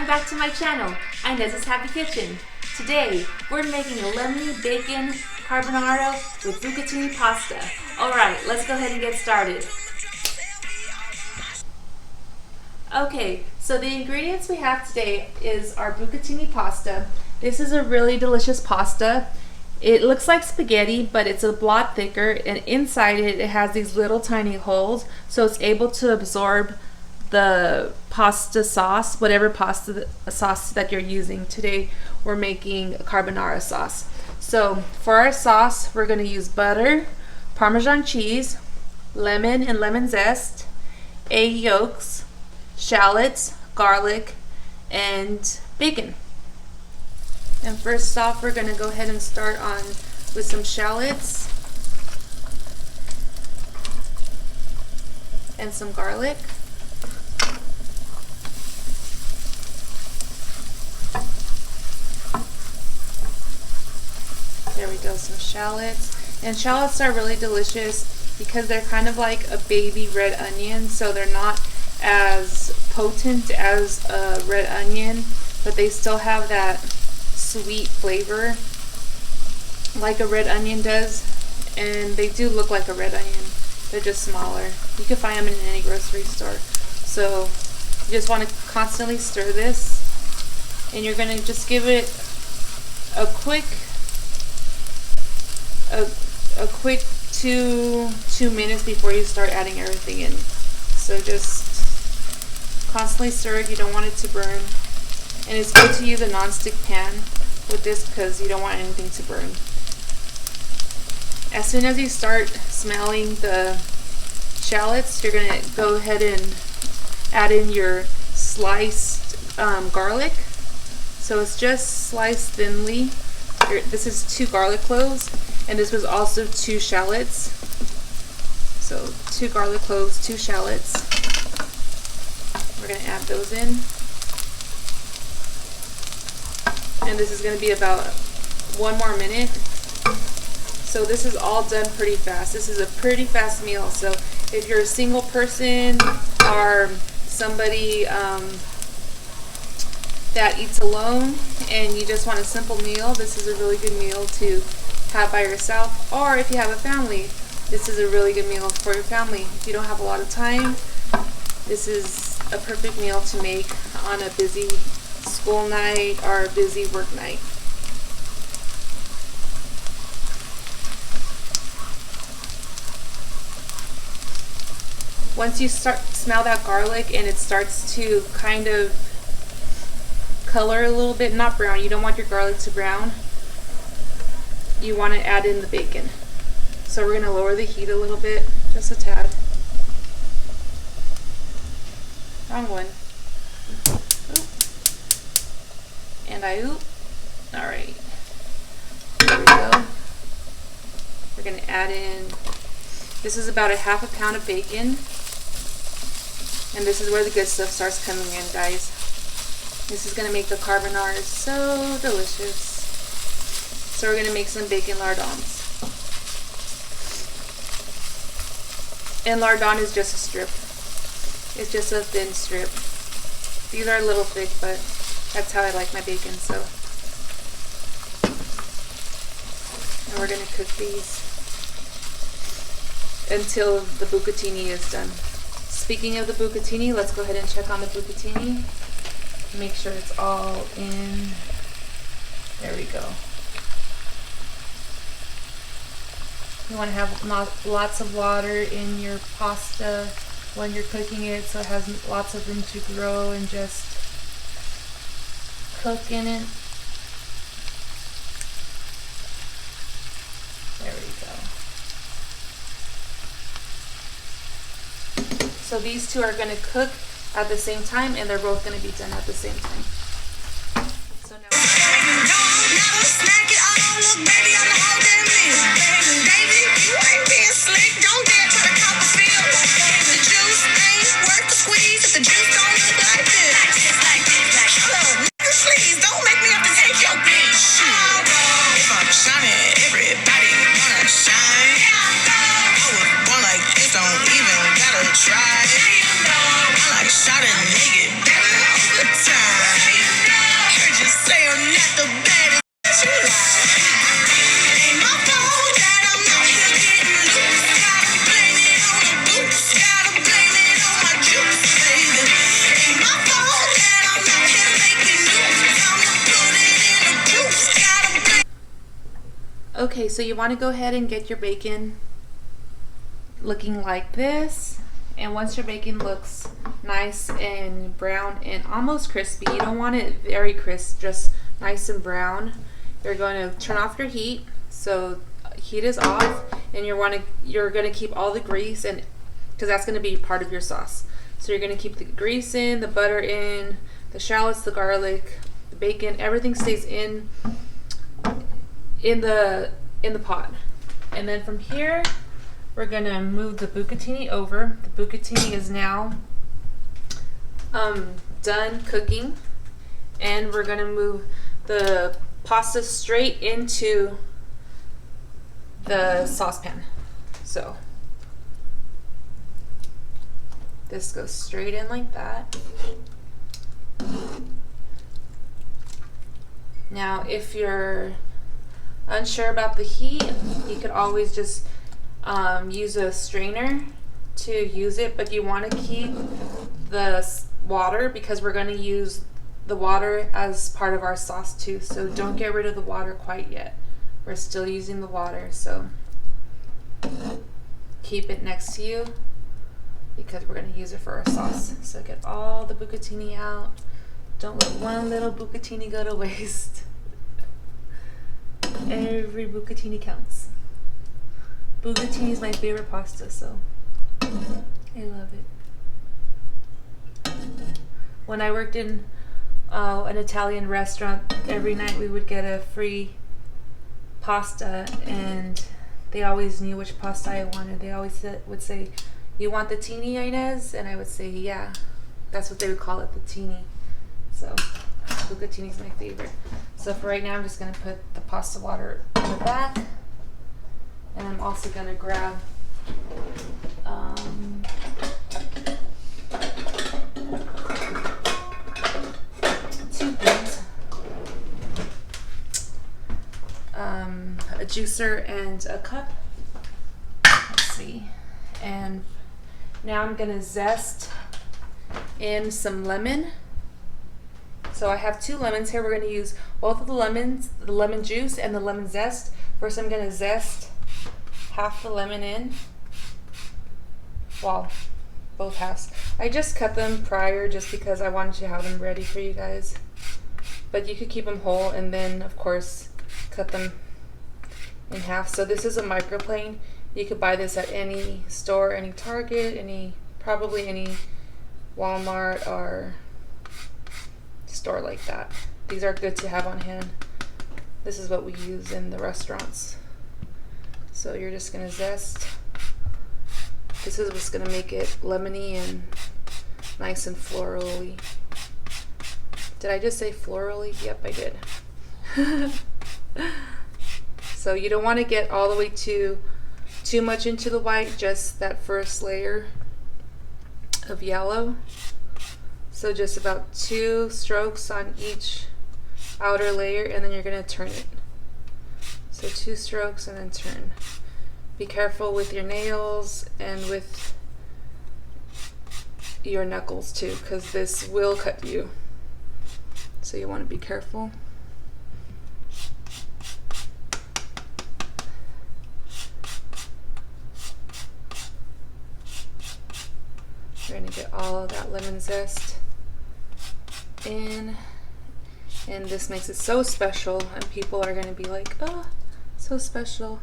welcome back to my channel, Inez's Happy Kitchen. Today, we're making a lemony bacon carbonara with bucatini pasta. Alright, let's go ahead and get started. Okay, so the ingredients we have today is our bucatini pasta. This is a really delicious pasta. It looks like spaghetti, but it's a lot thicker, and inside it has these little tiny holes, so it's able to absorb the pasta sauce, whatever pasta sauce that you're using. Today we're making a carbonara sauce. So for our sauce, we're going to use butter, Parmesan cheese, lemon and lemon zest, egg yolks, shallots, garlic, and bacon. And first off, we're going to go ahead and start on with some shallots and some garlic. There we go, some shallots. And shallots are really delicious because they're kind of like a baby red onion, so they're not as potent as a red onion, but they still have that sweet flavor like a red onion does, and they do look like a red onion. They're just smaller. You can find them in any grocery store. So you just want to constantly stir this, and you're going to just give it a quick 2 minutes before you start adding everything in. So just constantly stir it. You don't want it to burn, and it's good to use a non-stick pan with this because you don't want anything to burn. As soon as you start smelling the shallots, you're going to go ahead and add in your sliced garlic. So it's just sliced thinly. This is 2 garlic cloves, and this was also 2 shallots. So 2 garlic cloves, 2 shallots. We're going to add those in. And this is going to be about 1 more minute. So this is all done pretty fast. This is a pretty fast meal. So if you're a single person or somebody that eats alone and you just want a simple meal, this is a really good meal to have by yourself. Or if you have a family, this is a really good meal for your family. If you don't have a lot of time, this is a perfect meal to make on a busy school night or a busy work night. Once you smell that garlic and it starts to kind of color a little bit, not brown, you don't want your garlic to brown, you want to add in the bacon. So we're going to lower the heat a little bit, just a tad. Wrong one. Oop. And I oop. Alright. There we go. We're going to add in, this is about a ½ pound of bacon. And this is where the good stuff starts coming in, guys. This is going to make the carbonara so delicious. So we're going to make some bacon lardons. And lardon is just a strip. It's just a thin strip. These are a little thick, but that's how I like my bacon. So, and we're going to cook these until the bucatini is done. Speaking of the bucatini, let's go ahead and check on the bucatini. Make sure it's all in. There we go. You want to have lots of water in your pasta when you're cooking it, so it has lots of room to grow and just cook in it. There we go. So these two are going to cook at the same time, and they're both going to be done at the same time. So now try. I like shot a nigga better all the time. Okay, so you want to go ahead and get your bacon looking like this. And once your bacon looks nice and brown and almost crispy, you don't want it very crisp, just nice and brown, you're going to turn off your heat. So heat is off, and you're going to keep all the grease, and because that's going to be part of your sauce. So you're going to keep the grease in, the butter in, the shallots, the garlic, the bacon, everything stays in the pot. And then from here, we're going to move the bucatini over. The bucatini is now done cooking, and we're going to move the pasta straight into the saucepan. So this goes straight in like that. Now, if you're unsure about the heat, you could always just use a strainer to use it, but you want to keep the water because we're going to use the water as part of our sauce too. So don't get rid of the water quite yet. We're still using the water, so keep it next to you because we're going to use it for our sauce. So get all the bucatini out. Don't let one little bucatini go to waste. Every bucatini counts. Bucatini is my favorite pasta, so I love it. When I worked in an Italian restaurant, every night we would get a free pasta, and they always knew which pasta I wanted. They always would say, "You want the teeny, Inez?" And I would say, "Yeah." That's what they would call it, the teeny. So bucatini is my favorite. So for right now, I'm just going to put the pasta water in the back, and I'm also going to grab two things, a juicer and a cup. Let's see. And now I'm going to zest in some lemon. So I have 2 lemons here. We're going to use both of the lemons, the lemon juice and the lemon zest. First, I'm going to zest half the lemon in. Well, both halves. I just cut them prior just because I wanted to have them ready for you guys. But you could keep them whole and then, of course, cut them in half. So this is a microplane. You could buy this at any store, any Target, probably any Walmart or store like that. These are good to have on hand. This is what we use in the restaurants. So you're just going to zest. This is what's going to make it lemony and nice and florally. Did I just say florally? Yep, I did. So you don't want to get all the way too much into the white, just that first layer of yellow. So just about 2 strokes on each outer layer, and then you're going to turn it. So 2 strokes and then turn. Be careful with your nails and with your knuckles too, because this will cut you. So you want to be careful. You're going to get all of that lemon zest in, and this makes it so special, and people are going to be like, "Oh, so special."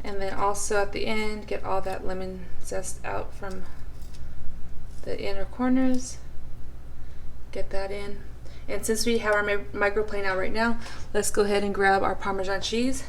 And then also at the end, get all that lemon zest out from the inner corners. Get that in. And since we have our microplane out right now, let's go ahead and grab our Parmesan cheese,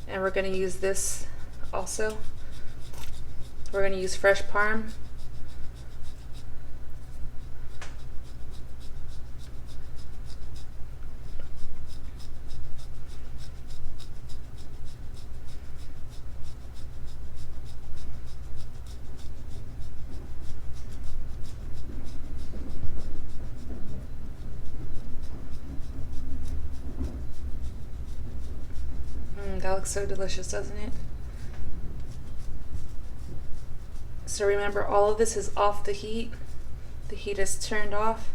and we're going to use this also. We're going to use fresh Parm. That looks so delicious, doesn't it? So remember, all of this is off the heat. The heat is turned off.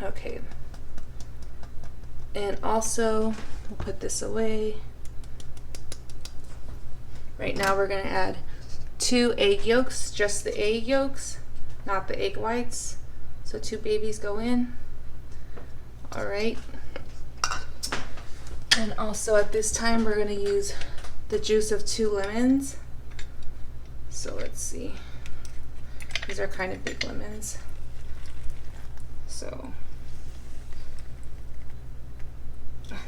Okay. And also, we'll put this away. Right now we're gonna add 2 egg yolks, just the egg yolks, not the egg whites. So 2 babies go in. All right. And also at this time, we're gonna use the juice of 2 lemons. So let's see. These are kind of big lemons. So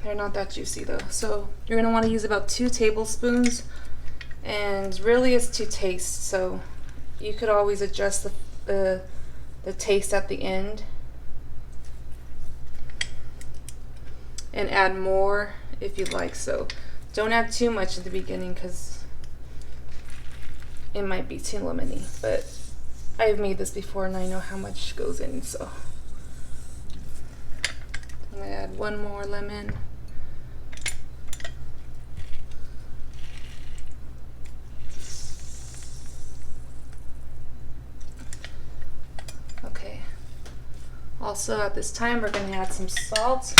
they're not that juicy though. So you're gonna want to use about 2 tablespoons, and really it's to taste. So you could always adjust the taste at the end and add more if you'd like. So don't add too much at the beginning because it might be too lemony, but I've made this before and I know how much goes in. So I'm gonna add 1 more lemon. Okay. Also at this time we're gonna add some salt.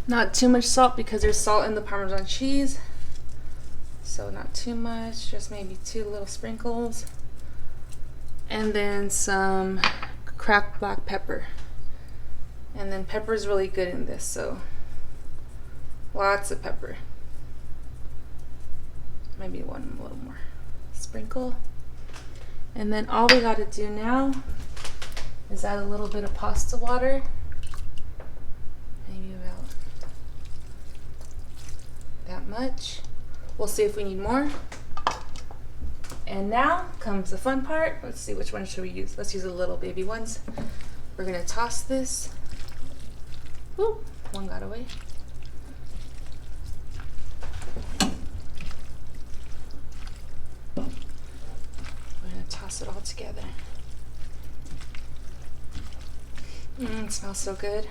Not too much salt because there's salt in the Parmesan cheese. So not too much, just maybe 2 little sprinkles. And then some cracked black pepper. And then pepper is really good in this, so lots of pepper. Maybe 1 little more sprinkle. And then all we gotta do now is add a little bit of pasta water. Maybe about that much. We'll see if we need more. And now comes the fun part. Let's see, which one should we use? Let's use the little baby ones. We're gonna toss this. Ooh, 1 got away. We're gonna toss it all together. It smells so good.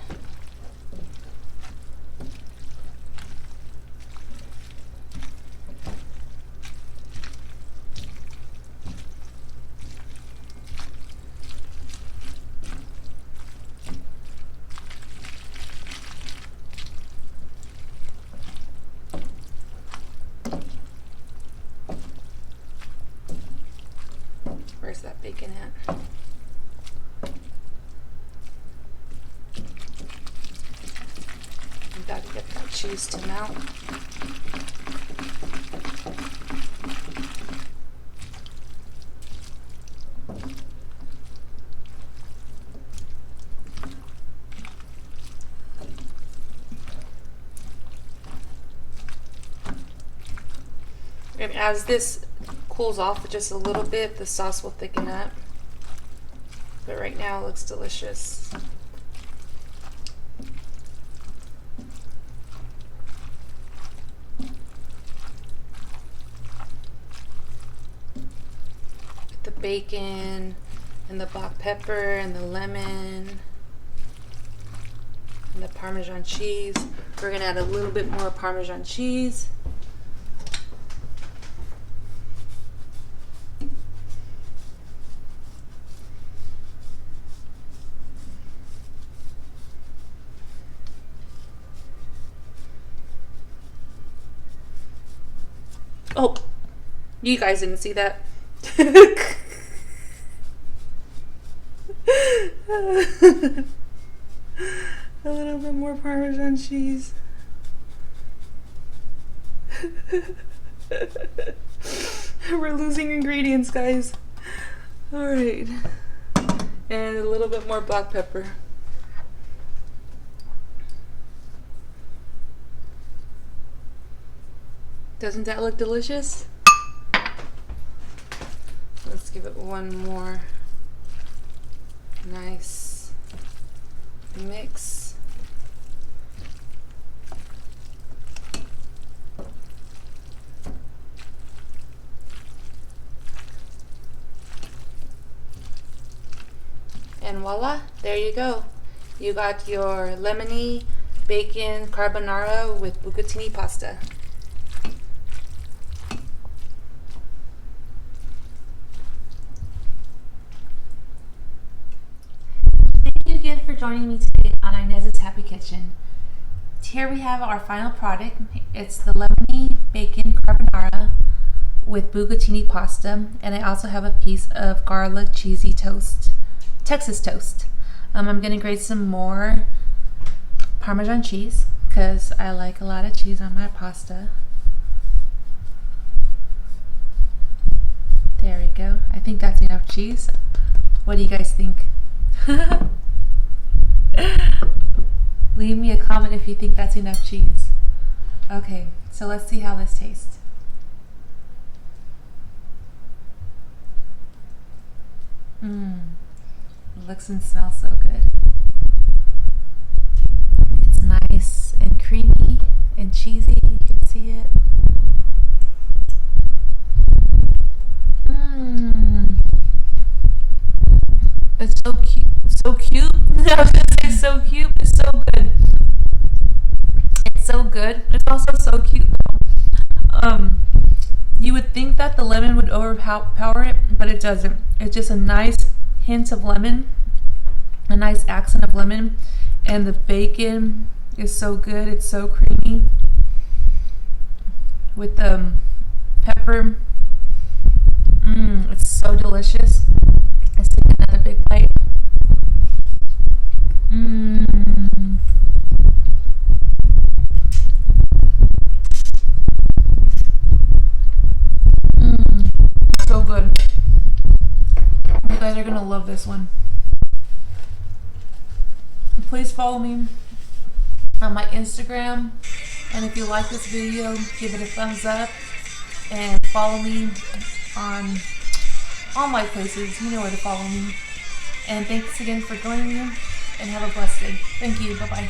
Where's that bacon at? You gotta get that cheese to melt. And as this cools off just a little bit, the sauce will thicken up. But right now it looks delicious. With the bacon and the black pepper and the lemon and the Parmesan cheese. We're gonna add a little bit more Parmesan cheese. Oh, you guys didn't see that. A little bit more Parmesan cheese. We're losing ingredients, guys. All right. And a little bit more black pepper. Doesn't that look delicious? Let's give it 1 more nice mix. And voila, there you go. You got your lemony bacon carbonara with bucatini pasta. Thank you again for joining me today on Inez's Happy Kitchen. Here we have our final product. It's the Lemony bacon carbonara with bucatini pasta, and I also have a piece of garlic cheesy toast, Texas toast. I'm gonna grate some more Parmesan cheese because I like a lot of cheese on my pasta. There we go. I think that's enough cheese. What do you guys think? Leave me a comment if you think that's enough cheese. Okay, so let's see how this tastes. It looks and smells so good. It's nice and creamy and cheesy. You can see it. It's so cute. So cute. I was gonna say so cute. It's so good. It's so good. It's also so cute. You would think that the lemon would overpower it, but it doesn't. It's just a nice hint of lemon, a nice accent of lemon, and the bacon is so good. It's so creamy with the pepper. It's so delicious. Let's take another big bite. So good. You guys are gonna love this one. Please follow me on my Instagram, and if you like this video, give it a thumbs up and follow me on all my places. You know where to follow me. And thanks again for joining me, and have a blessed day. Thank you. Bye bye.